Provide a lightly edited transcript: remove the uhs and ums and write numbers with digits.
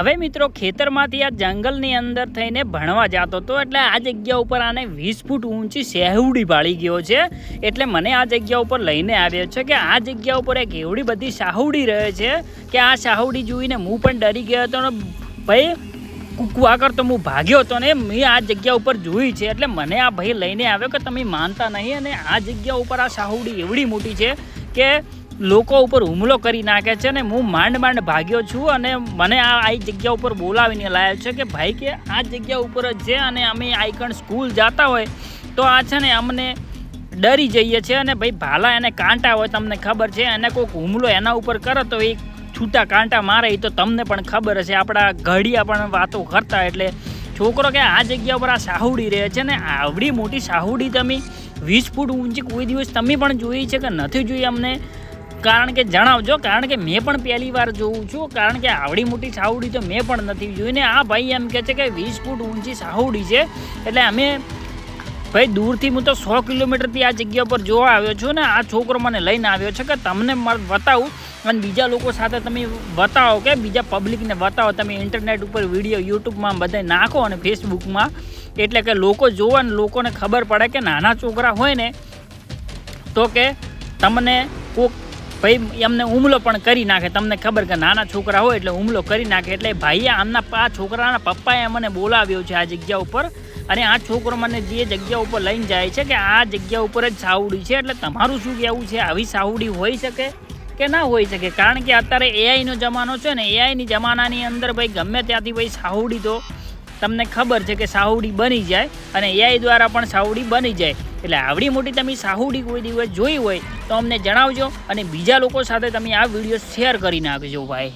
હવે મિત્રો ખેતરમાંથી આ જંગલની અંદર થઈને ભણવા જતો હતો એટલે આ જગ્યા ઉપર આને 20 ફૂટ ઊંચી શેહવડી ભાળી ગયો છે। એટલે મને આ જગ્યા ઉપર લઈને આવ્યો છે કે આ જગ્યા ઉપર એક એવડી બધી શાહવડી રહે છે કે આ શાહવડી જોઈને હું પણ ડરી ગયો હતો ને ભાઈ કૂકવા કરતો હું ભાગ્યો હતો ને મેં આ જગ્યા ઉપર જોઈ છે। એટલે મને આ ભાઈ લઈને આવ્યો કે તમે માનતા નહીં અને આ જગ્યા ઉપર આ શાહવડી એવડી મોટી છે કે લોકો ઉપર હુમલો કરી નાખે છે ને હું માંડ ભાગ્યો છું અને મને આ જગ્યા ઉપર બોલાવીને લાવ્યો છે કે ભાઈ કે આ જગ્યા ઉપર જ છે અને અમે આઈકણ સ્કૂલ જતા હોય તો આ છે ને અમને ડરી જઈએ છીએ અને ભાઈ ભાલા એને કાંટા હોય તમને ખબર છે એને કોઈક હુમલો એના ઉપર કરે તો એ છૂટા કાંટા મારે એ તો તમને પણ ખબર હશે। આપણા ઘડિયા પણ વાતો કરતા એટલે છોકરો કે આ જગ્યા ઉપર આ શાહવડી રહે છે ને આવડી મોટી શાહવડી તમે 20 ફૂટ ઊંચી કોઈ દિવસ તમે પણ જોઈ છે કે નથી જોઈ અમને કારણ કે જણાવજો કારણ કે મેં પણ પહેલી વાર જોઉં છું કારણ કે આવડી મોટી શાહવડી તો મેં પણ નથી જોઈ ને આ ભાઈ એમ કહે છે કે 20 ફૂટ ઊંચી શાહવડી છે એટલે અમે ભાઈ દૂરથી હું તો 100 કિલોમીટરથી આ જગ્યા પર જોવા આવ્યો છું ને આ છોકરો મને લઈને આવ્યો છે કે તમને બતાવું અને બીજા લોકો સાથે તમે બતાવો કે બીજા પબ્લિકને બતાવો તમે ઇન્ટરનેટ ઉપર વિડીયો યુટ્યુબમાં બધે નાખો અને ફેસબુકમાં એટલે કે લોકો જોવે ને લોકોને ખબર પડે કે નાના છોકરા હોય ને તો કે તમને કોઈક ભાઈ એમને હુમલો પણ કરી નાખે તમને ખબર કે નાના છોકરા હોય એટલે હુમલો કરી નાખે એટલે ભાઈએ આમના આ છોકરાના પપ્પાએ મને બોલાવ્યો છે આ જગ્યા ઉપર અને આ છોકરો મને જે જગ્યા ઉપર લઈને જાય છે કે આ જગ્યા ઉપર જ શાહવડી છે એટલે તમારું શું કહેવું છે આવી શાહવડી હોઈ શકે કે ના હોઈ શકે કારણ કે અત્યારે એઆઈનો જમાનો છે ને એઆઈની જમાનાની અંદર ભાઈ ગમે ત્યાંથી ભાઈ શાહવડી તો તમને ખબર છે કે શાહવડી બની જાય અને એઆઈ દ્વારા પણ શાહવડી બની જાય એટલે આવડી મોટી તમે શાહવડી કોઈ દિવસ જોઈ હોય તો અમને જણાવજો અને બીજા લોકો સાથે તમે આ વિડીયો શેર કરી નાખજો ભાઈ।